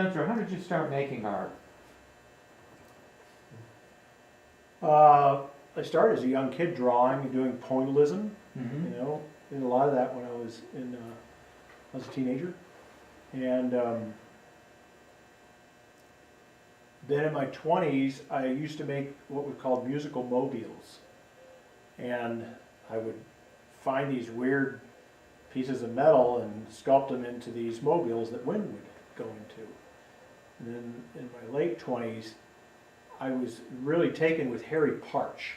Spencer, how did you start making art? I started as a young kid drawing and doing pointillism. Mm-hmm. You know, did a lot of that when I was a teenager, and then in my 20s, I used to make what we called musical mobiles, and I would find these weird pieces of metal and sculpt them into these mobiles that wind would go into. And then in my late 20s, I was really taken with Harry Partch,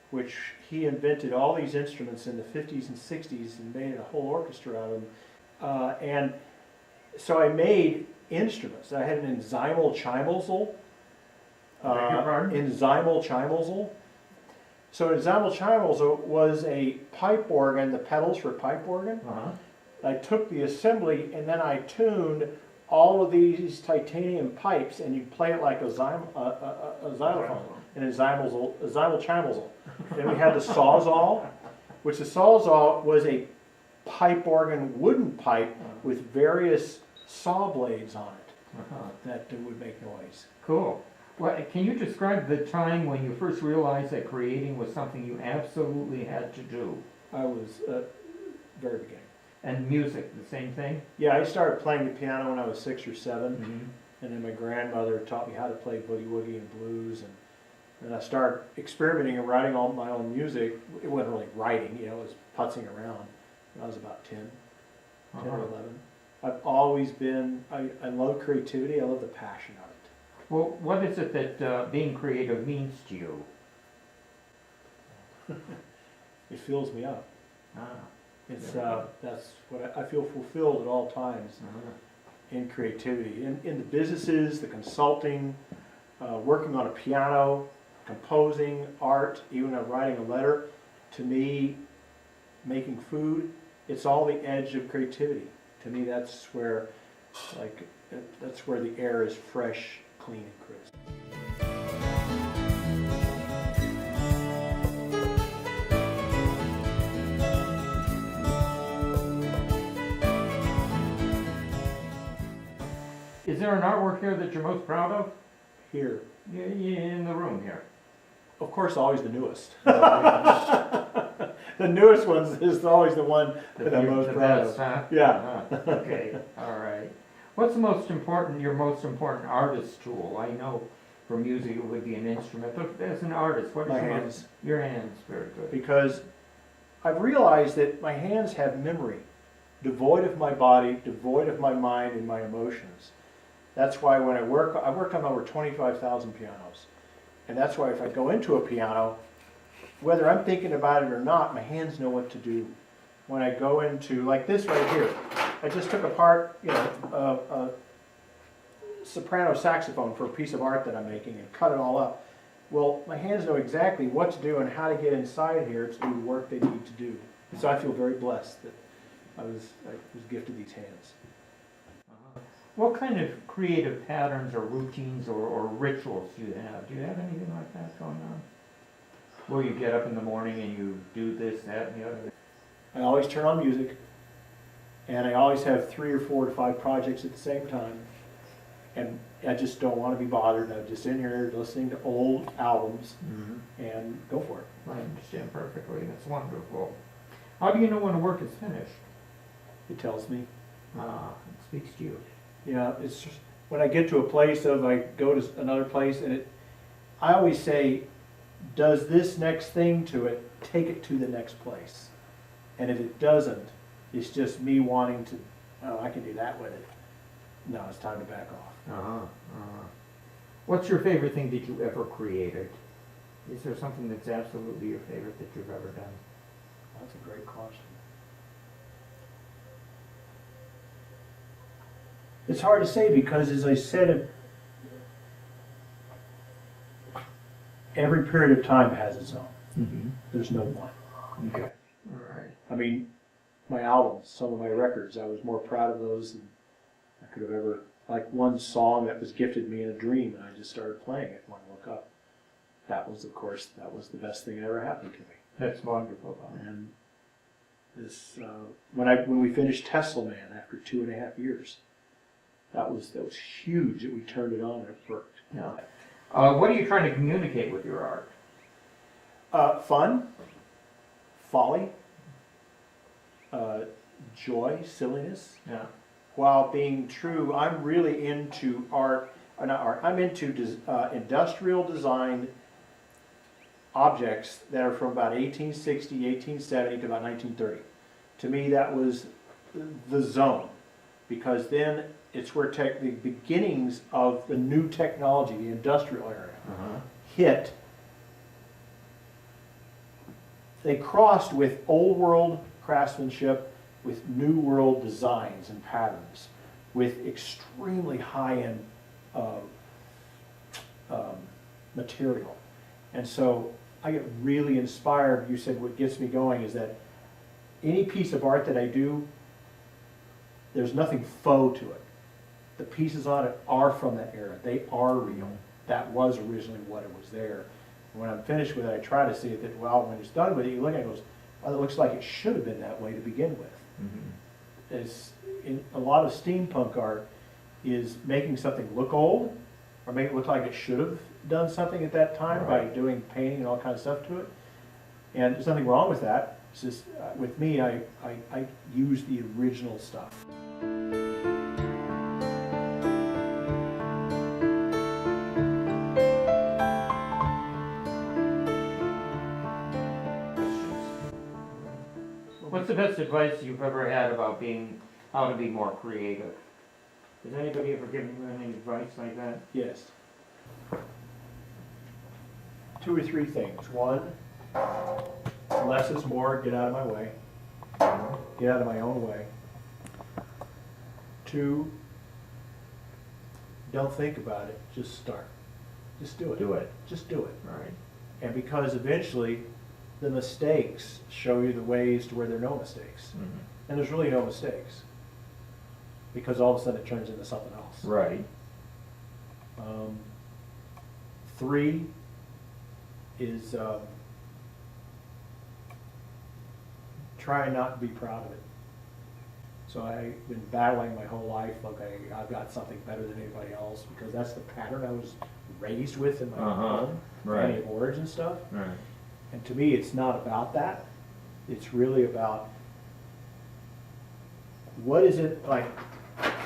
which he invented all these instruments in the 50s and 60s and made a whole orchestra out of them. And so I made instruments. I had an enzymal chimosal. Enzymal chimosal. So an enzymal chimosal was a pipe organ, the pedals for pipe organ. I took the assembly and then I tuned all of these titanium pipes, and you play it like a xylophone, an enzymal chimosal. Then we had the sawzall, which the sawzall was a pipe organ, wooden pipe with various saw blades on it that would make noise. Cool. Well, can you describe the time when you first realized that creating was something you absolutely had to do? I was very beginning. And music, the same thing? Yeah, I started playing the piano when I was 6 or 7, Mm-hmm. and then my grandmother taught me how to play boogie woogie and blues, and I started experimenting and writing all my own music. It wasn't really writing, you know, it was putzing around when I was about 10 or 11. I've always been, I love creativity, I love the passion of it. Well, what is it that being creative means to you? It fills me up. Ah. It's that's what I feel fulfilled at all times in creativity, in the businesses, the consulting, working on a piano, composing, art, even writing a letter. To me, making food, it's all the edge of creativity. To me, that's where, that's where the air is fresh, clean, and crisp. Is there an artwork here that you're most proud of? Here, Yeah, in the room here. of course, always the newest. The newest ones is always the one that I'm most proud of. Huh? Yeah. Okay, all right. What's the most important, your most important artist tool? I know for music it would be an instrument, but as an artist, what is My your hands. Your hands, very good. Because I've realized that my hands have memory, devoid of my body, devoid of my mind and my emotions. That's why when I worked on over 25,000 pianos. And that's why if I go into a piano, whether I'm thinking about it or not, my hands know what to do. When I go into, like this right here, I just took apart, you know, a soprano saxophone for a piece of art that I'm making and cut it all up. Well, my hands know exactly what to do and how to get inside here to do the work they need to do. So I feel very blessed that I was gifted these hands. What kind of creative patterns or routines or rituals do you have? Do you have anything like that going on? Where you get up in the morning and you do this, that, and the other? I always turn on music, and I always have 3 or 4 to 5 projects at the same time. And I just don't want to be bothered. I'm just in here listening to old albums and go for it. I understand perfectly. That's wonderful. How do you know when a work is finished? It tells me. It speaks to you. Yeah, it's just, when I get to a place I go to another place, and I always say, does this next thing to it take it to the next place? And if it doesn't, it's just me wanting to, oh, I can do that with it. No, it's time to back off. What's your favorite thing that you ever created? Is there something that's absolutely your favorite that you've ever done? That's a great question. It's hard to say because, as I said, every period of time has its own. There's no one. Okay. All right. I mean, my albums, some of my records, I was more proud of those than I could have ever. Like one song that was gifted me in a dream, and I just started playing it when I woke up. That was, of course, the best thing that ever happened to me. That's wonderful. And this, when we finished Tesla Man after 2.5 years, that was huge that we turned it on and it worked. Yeah. What are you trying to communicate with your art? Fun, folly, joy, silliness, Yeah. while being true. I'm really into I'm into industrial design objects that are from about 1860, 1870 to about 1930. To me, that was the zone, because then it's where the beginnings of the new technology, the industrial area, hit. They crossed with old world craftsmanship, with new world designs and patterns, with extremely high-end material. And so I get really inspired. You said what gets me going is that any piece of art that I do, there's nothing faux to it. The pieces on it are from that era. They are real. That was originally what it was there. And when I'm finished with it, I try to see it that, well, when it's done with it, you look at it and goes, well, it looks like it should have been that way to begin with. It's, a lot of steampunk art is making something look old, or make it look like it should have done something at that time by doing painting and all kinds of stuff to it. And there's nothing wrong with that. It's just, with me, I use the original stuff. What's the best advice you've ever had about how to be more creative? Has anybody ever given you any advice like that? Yes. 2 or 3 things. 1, less is more, get out of my way. Get out of my own way. 2, don't think about it, just start. Just do it. Do it. Just do it. Right. And because eventually the mistakes show you the ways to where there are no mistakes. And there's really no mistakes, because all of a sudden it turns into something else. Right. 3 is try not to be proud of it. So I've been battling my whole life, okay, I've got something better than anybody else, because that's the pattern I was raised with in my home, family of origin stuff. Right. And to me, it's not about that. It's really about, what is it, like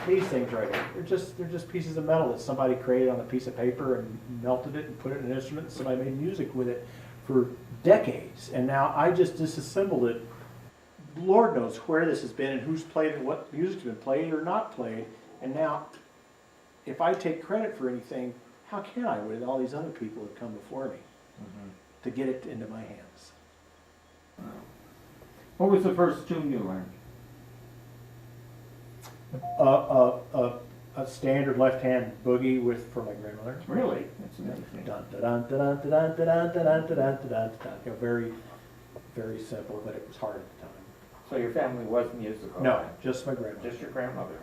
these things right here. They're just pieces of metal that somebody created on a piece of paper and melted it and put it in an instrument, and somebody made music with it for decades. And now I just disassembled it. Lord knows where this has been and who's played it, what music's been played or not played. And now, if I take credit for anything, how can I with all these other people that come before me to get it into my hands? What was the first tune you learned? A standard left-hand boogie for my grandmother. Really? That's amazing. Dun dun dun dun dun dun dun dun dun dun dun. You know, very, very simple, but it was hard at the time. So your family was musical? No, just my grandmother. Just your grandmother,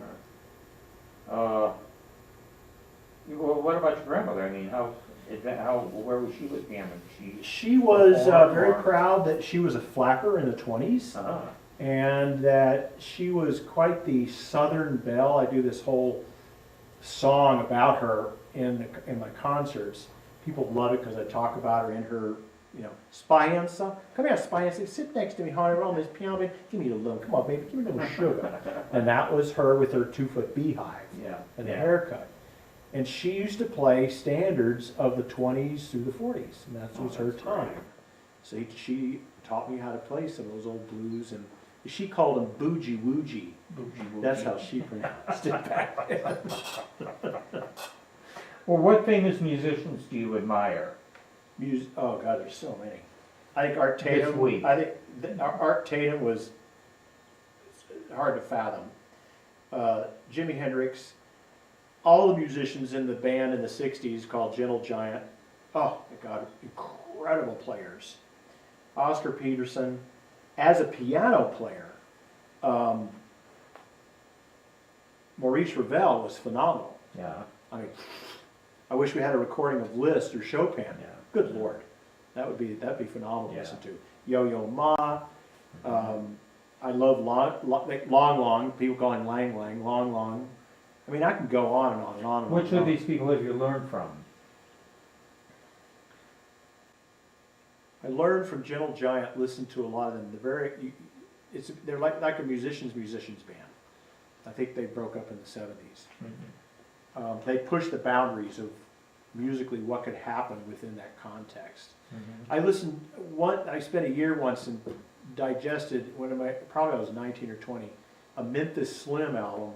huh? Well, what about your grandmother? I mean, where was she with piano? She was very proud that she was a flapper in the 20s. And that she was quite the Southern belle. I do this whole song about her in my concerts. People love it because I talk about her in her, Spanza. Come here, Spanza. Sit next to me, honey. We're on this piano. Give me a little. Come on, baby. Give me a little sugar. And that was her with her 2-foot beehive and the haircut. And she used to play standards of the 20s through the 40s, and that was her time. So she taught me how to play some of those old blues, and she called them boogie woogie. That's how she pronounced it back then. Well, what famous musicians do you admire? Oh God, there's so many. I think Art Tatum. This week. I think Art Tatum was hard to fathom. Jimi Hendrix, all the musicians in the band in the '60s called Gentle Giant. Oh my God, incredible players. Oscar Peterson. As a piano player, Maurice Ravel was phenomenal. Yeah. I mean, I wish we had a recording of Liszt or Chopin. Yeah. Good Lord, that'd be phenomenal to listen to. Yo-Yo Ma. I love Long. People call him Lang Lang. Long. I mean, I can go on and on and on and on. Which and of on. these people have you learned from? I learned from Gentle Giant, listened to a lot of them. They're like a musician's band. I think they broke up in the 70s. Mm-hmm. They pushed the boundaries of musically what could happen within that context. Mm-hmm. I spent a year once and digested probably I was 19 or 20, a Memphis Slim album,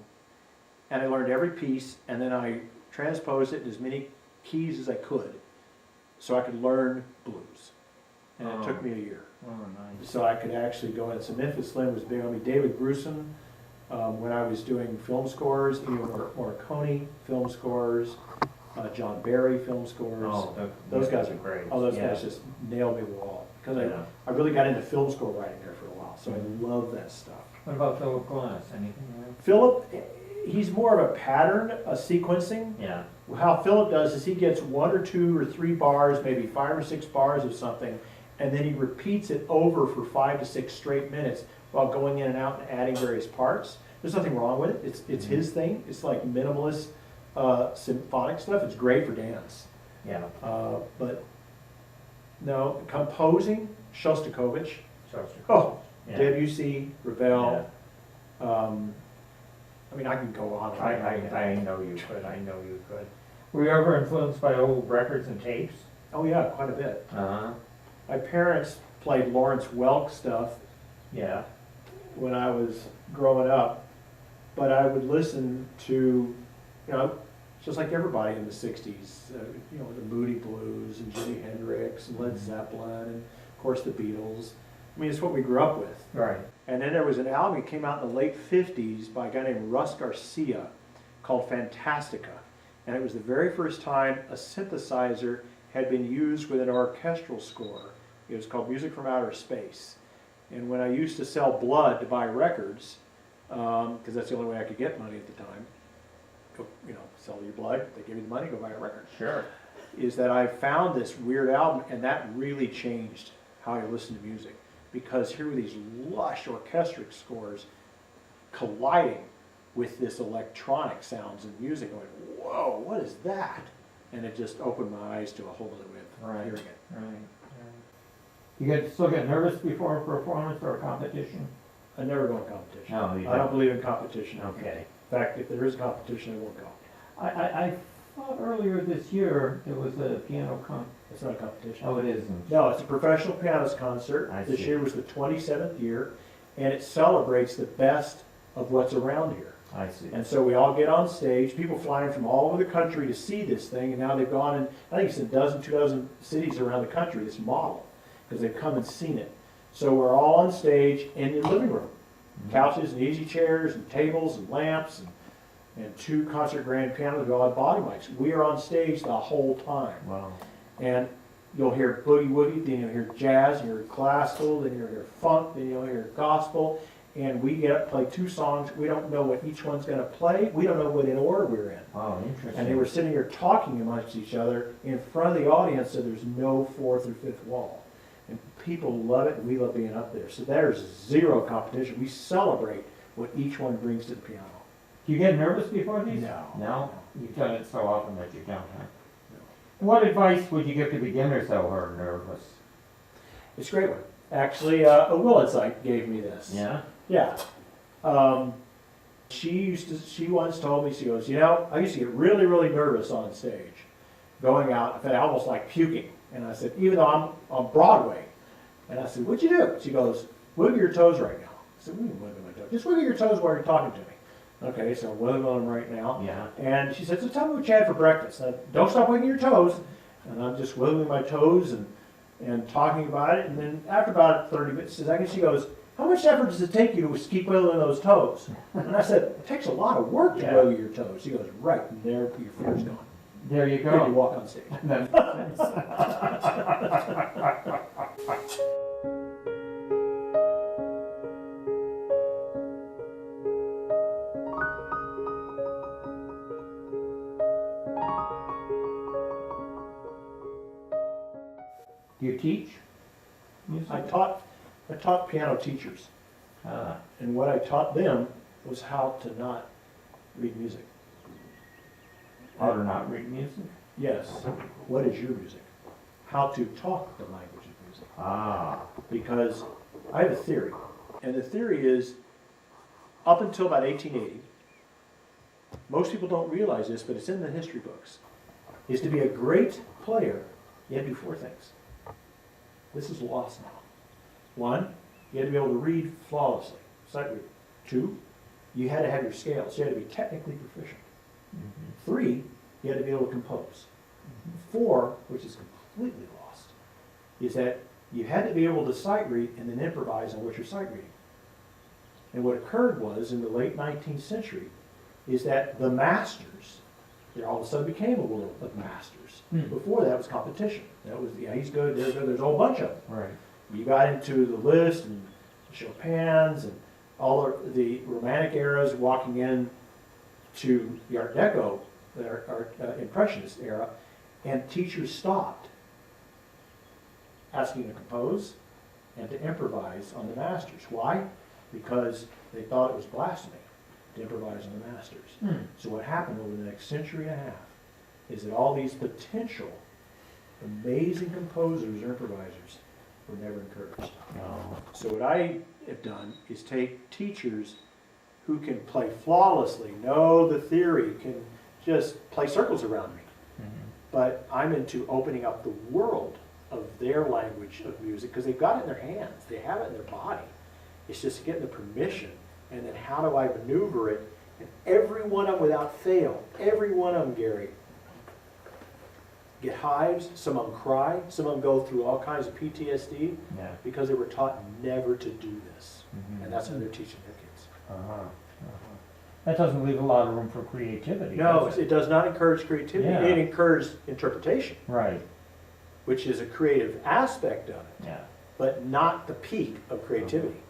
and I learned every piece, and then I transposed it in as many keys as I could, so I could learn blues. And it took me a year. Oh, nice. So I could actually go in. So Memphis Slim was big on me. David Grusin, when I was doing film scores, Ennio Morricone film scores, John Barry film scores. Oh, those guys are great. Oh, those guys just nailed me with the wall. Because Yeah. I really got into film score writing there for a while, so I love that stuff. What about Philip Glass? Anything there? Philip, he's more of a pattern, a sequencing. Yeah. How Philip does is he gets 1 or 2 or 3 bars, maybe 5 or 6 bars of something, and then he repeats it over for 5 to 6 straight minutes while going in and out and adding various parts. There's nothing wrong with it. It's his thing. It's like minimalist symphonic stuff. It's great for dance. Yeah. But no, composing, Shostakovich. Shostakovich. Oh, Yeah. Debussy, Ravel. Yeah. I mean, I can go on. I know you could. I know you could. Were you ever influenced by old records and tapes? Oh yeah, quite a bit. Uh-huh. My parents played Lawrence Welk stuff Yeah. when I was growing up, but I would listen to, just like everybody in the 60s, the Moody Blues and Jimi Hendrix and Led Zeppelin and, of course, the Beatles. I mean, it's what we grew up with. Right. And then there was an album that came out in the late 50s by a guy named Russ Garcia called Fantastica. And it was the very first time a synthesizer had been used with an orchestral score. It was called Music from Outer Space. And when I used to sell blood to buy records, because that's the only way I could get money at the time, sell your blood, they give you the money, go buy a record. Sure. Is that I found this weird album, and that really changed how I listen to music. Because here were these lush orchestric scores colliding with this electronic sounds and music. I went, whoa, what is that? And it just opened my eyes to a whole other way of hearing it. Right. You still get nervous before a performance or a competition? I never go in competition. No, you I don't don't. believe in competition. Okay. In fact, if there is competition, I won't go. I thought earlier this year there was a piano It's not a competition. Oh, it isn't. No, it's a professional pianist concert. I This see. year was the 27th year, and it celebrates the best of what's around here. I see. And so we all get on stage, people flying from all over the country to see this thing, and now they've gone in, I think it's a 2 dozen cities around the country, this model, because they've come and seen it. So we're all on stage in the living room. Couches and easy chairs and tables and lamps and 2 concert grand pianos, we all have body mics. We are on stage the whole time. Wow. And you'll hear boogie woogie, then you'll hear jazz, you'll hear classical, then you'll hear funk, then you'll hear gospel. And we get up, play 2 songs. We don't know what each one's going to play. We don't know what in order we're in. Oh, interesting. And they were sitting here talking amongst each other in front of the audience, so there's no 4th or 5th wall. And people love it, and we love being up there. So there's 0 competition. We celebrate what each one brings to the piano. Do you get nervous before these? No. No? You've done it so often that you don't, huh? What advice would you give to beginners that are nervous? It's a great one. Actually, a Willits gave me this. Yeah? Yeah. She once told me, she goes, I used to get really, really nervous on stage, going out, in fact, almost like puking. And I said, even though I'm on Broadway. And I said, what'd you do? She goes, wiggle your toes right now. I said, what do you mean wiggle my toes? Just wiggle your toes while you're talking to me. Okay, so I'm wiggling them right now. Yeah. And she said, so tell me what you had for breakfast. I said, don't stop wiggling your toes. And I'm just wiggling my toes and talking about it. And then after about 30 minutes, she goes, how much effort does it take you to keep wiggling those toes? And I said, it takes a lot of work to wiggle your toes. She goes, right, and there your fear's gone. There you Then you go. walk on stage. That makes sense. Do you teach music? I taught piano teachers, Ah, and what I taught them was how to not read music. How to not read music? Yes. What is your music? How to talk the language of music. Ah. Because I have a theory, and the theory is, up until about 1880, most people don't realize this, but it's in the history books, is to be a great player, you had to do 4 things. This is lost now. 1, you had to be able to read flawlessly, sight reading. 2, you had to have your scales, you had to be technically proficient. 3, you had to be able to compose. 4, which is completely lost, is that you had to be able to sight read and then improvise on what you're sight reading. And what occurred was, in the late 19th century, is that the masters, there all of a sudden became a world of masters. Before that was competition. That was, yeah, he's good, they're good, there's a whole bunch of them. Right. You got into the Liszt and Chopin's and all the Romantic eras, walking in to the Art Deco, the Art Impressionist era, and teachers stopped asking to compose and to improvise on the masters. Why? Because they thought it was blasphemy to improvise on the masters. So what happened over the next century and a half is that all these potential amazing composers or improvisers were never encouraged. No. So what I have done is take teachers who can play flawlessly, know the theory, can just play circles around me. But I'm into opening up the world of their language of music, because they've got it in their hands, they have it in their body. It's just getting the permission, and then how do I maneuver it? And every one of them, without fail, every one of them, Gary, get hives, some of them cry, some of them go through all kinds of PTSD, Yeah. because they were taught never to do this. And that's how they're teaching their kids. That doesn't leave a lot of room for creativity. No, does it does not encourage creativity. Yeah. It encourages interpretation, Right. which is a creative aspect of it, Yeah. but not the peak of creativity.